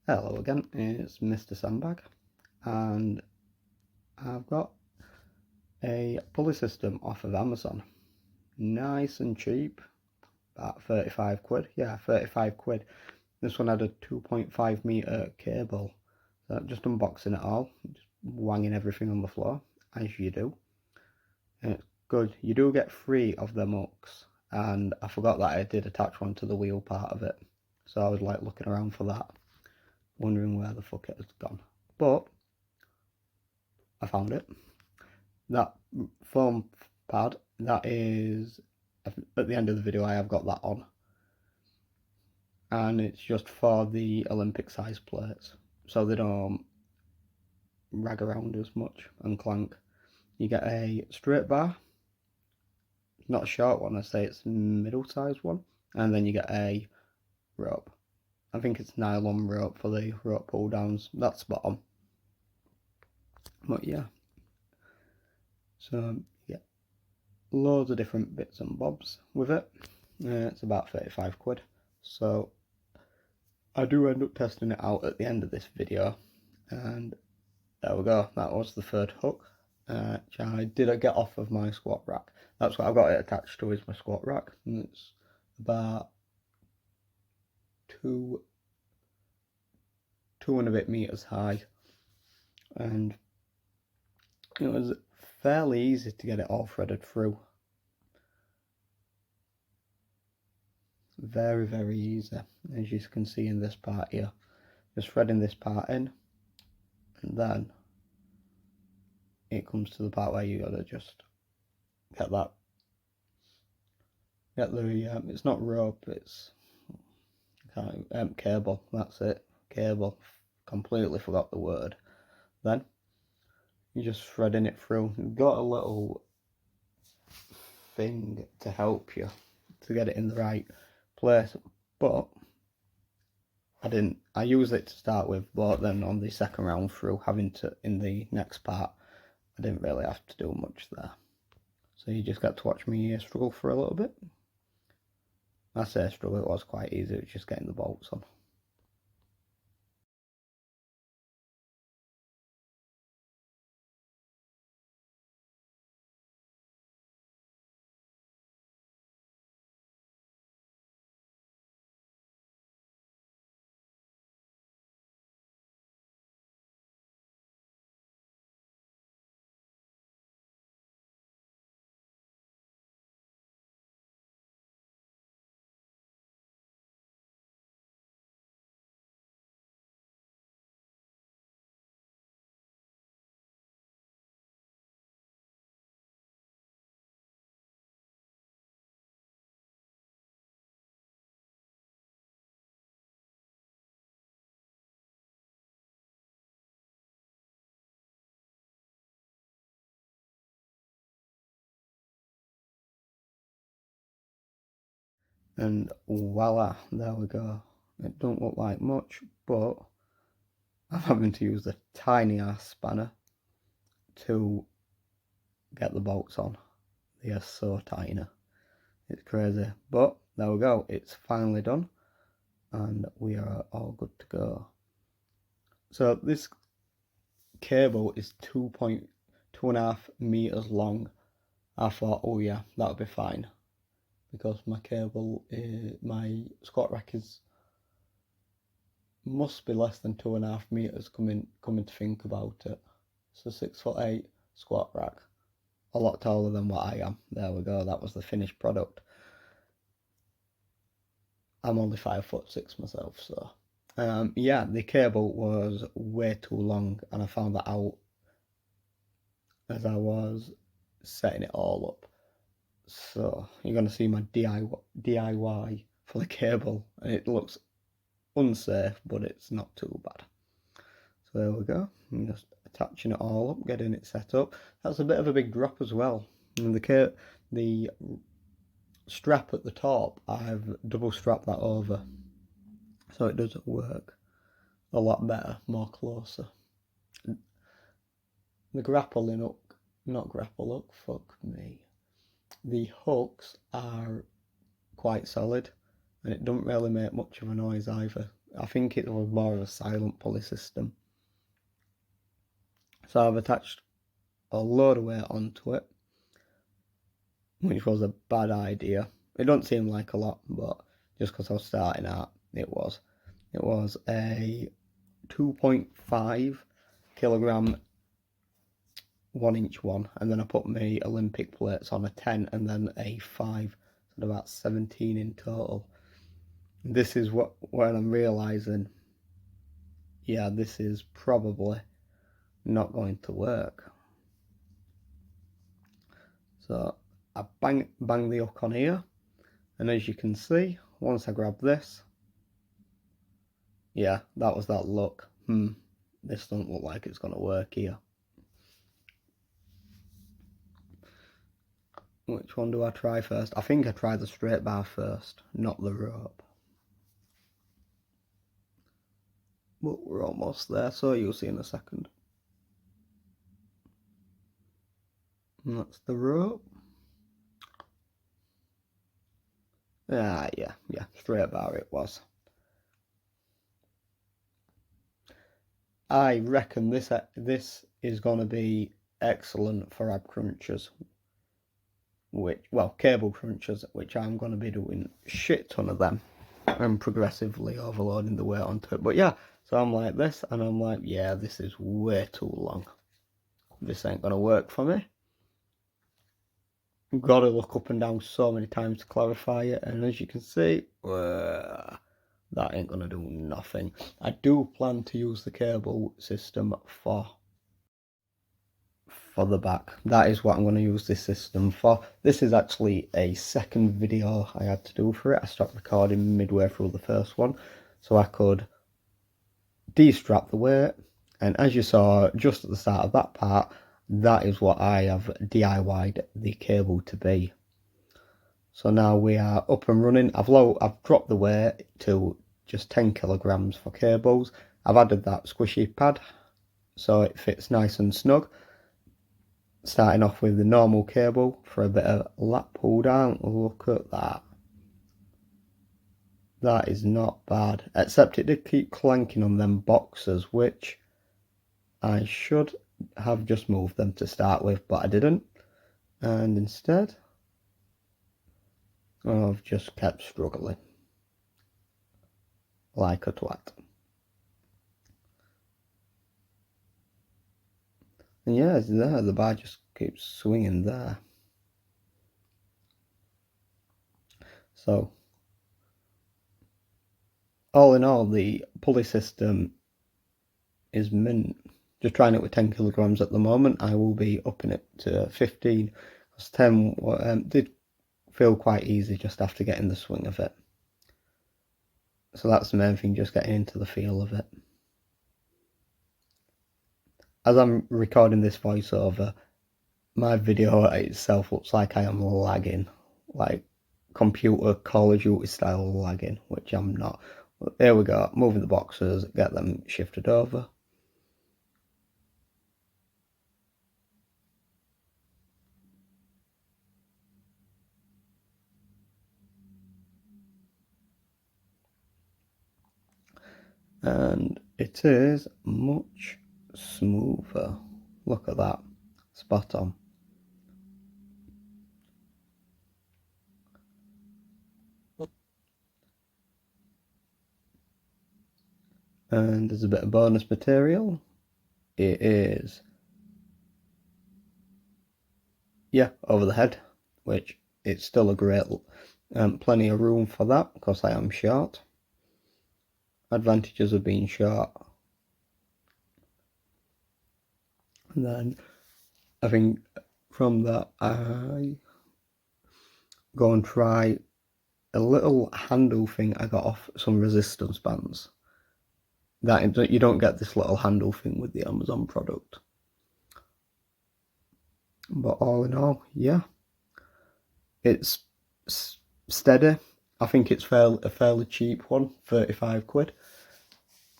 Hello again, it's Mr. Sandbag, and I've got a pulley system off of Amazon. Nice and cheap, about 35 quid. Yeah, 35 quid. This one had a 2.5 metre cable. So just unboxing it all, just wanging everything on the floor, as you do. And it's good. You do get 3 of them hooks, and I forgot that I did attach one to the wheel part of it. So I was like looking around for that, wondering where the fuck it has gone. But I found it. That foam pad, that is, at the end of the video I have got that on, and it's just for the Olympic size plates, so they don't rag around as much and clank. You get a straight bar, not a short one, I say it's a middle sized one, and then you get a rope. I think it's nylon rope for the rope pull downs. That's spot on. But yeah, so you get loads of different bits and bobs with it. It's about 35 quid. So I do end up testing it out at the end of this video, and there we go. That was the third hook, which I did get off of my squat rack. That's what I've got it attached to, is my squat rack, and it's about two and a bit meters high, and it was fairly easy to get it all threaded through. Very, very easy, as you can see in this part here. Just threading this part in, and then it comes to the part where you gotta just get the it's not rope, it's cable. That's it, cable. Completely forgot the word. Then you're just threading it through. You've got a little thing to help you to get it in the right place, but I used it to start with, but then on the second round through, having to in the next part, I didn't really have to do much there. So you just got to watch me struggle for a little bit. I say struggle, it was quite easy, it was just getting the bolts on. And voila, there we go. It don't look like much, but I'm having to use the tiny ass spanner to get the bolts on. They are so tiny, it's crazy. But there we go, it's finally done, and we are all good to go. So this cable is 2.5 meters long. I thought, oh yeah, that'll be fine, because my cable, my squat rack must be less than 2.5 meters. Coming to think about it, it's a 6'8" squat rack, a lot taller than what I am. There we go. That was the finished product. I'm only 5'6" myself, so yeah, the cable was way too long, and I found that out as I was setting it all up. So you're going to see my DIY for the cable, and it looks unsafe, but it's not too bad. So there we go. I'm just attaching it all up, getting it set up. That's a bit of a big drop as well. And the strap at the top, I've double strapped that over, so it does work a lot better, more closer. The grappling hook, not grapple hook, fuck me. The hooks are quite solid, and it doesn't really make much of a noise either. I think it was more of a silent pulley system. So I've attached a load of weight onto it, which was a bad idea. It don't seem like a lot, but just because I was starting out, it was. It was a 2.5 kilogram 1-inch one, and then I put my Olympic plates on a 10 and then a 5, so about 17 in total. This is when I'm realizing, yeah, this is probably not going to work. So I bang the hook on here, and as you can see, once I grab this, yeah, that was that look. This doesn't look like it's going to work here. Which one do I try first? I think I try the straight bar first, not the rope. But we're almost there, so you'll see in a second. And that's the rope. Yeah, straight bar it was. I reckon this is going to be excellent for ab crunchers, cable crunchers, which I'm going to be doing a shit ton of them and progressively overloading the weight onto it. But yeah, so I'm like this, and I'm like, yeah, this is way too long. This ain't going to work for me. Got to look up and down so many times to clarify it, and as you can see, that ain't gonna do nothing. I do plan to use the cable system for the back. That is what I'm going to use this system for. This is actually a second video I had to do for it. I stopped recording midway through the first one so I could de-strap the weight, and as you saw just at the start of that part, that is what I have DIY'd the cable to be. So now we are up and running. I've dropped the weight to just 10 kilograms for cables. I've added that squishy pad so it fits nice and snug. Starting off with the normal cable for a bit of lap pull down. Look at that. That is not bad, except it did keep clanking on them boxes, which I should have just moved them to start with, but I didn't, and instead I've just kept struggling like a twat. And yeah, it's there, the bar just keeps swinging there. So all in all, the pulley system is mint. Just trying it with 10 kilograms at the moment. I will be upping it to 15, because 10 did feel quite easy just after getting the swing of it. So that's the main thing, just getting into the feel of it. As I'm recording this voiceover, my video itself looks like I am lagging, like computer Call of Duty style lagging, which I'm not. But there we go, moving the boxes, get them shifted over. And it is much smoother. Look at that, spot on. And there's a bit of bonus material. It is, yeah, over the head, which it's still a great, plenty of room for that because I am short. Advantages of being short. And then I think from that I go and try a little handle thing I got off some resistance bands. That you don't get this little handle thing with the Amazon product. But all in all, yeah, it's steady. I think it's a fairly cheap one, 35 quid.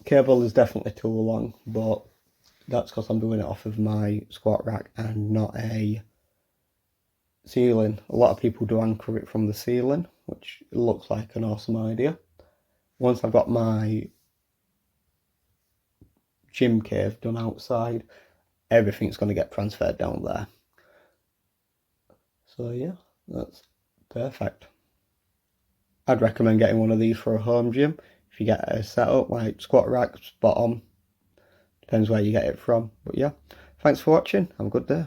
Cable is definitely too long, but that's because I'm doing it off of my squat rack and not a ceiling. A lot of people do anchor it from the ceiling, which looks like an awesome idea. Once I've got my gym cave done outside. Everything's going to get transferred down there. So yeah, that's perfect. I'd recommend getting one of these for a home gym. If you get a setup like squat rack, spot on. Depends where you get it from. But yeah, thanks for watching. Have a good day.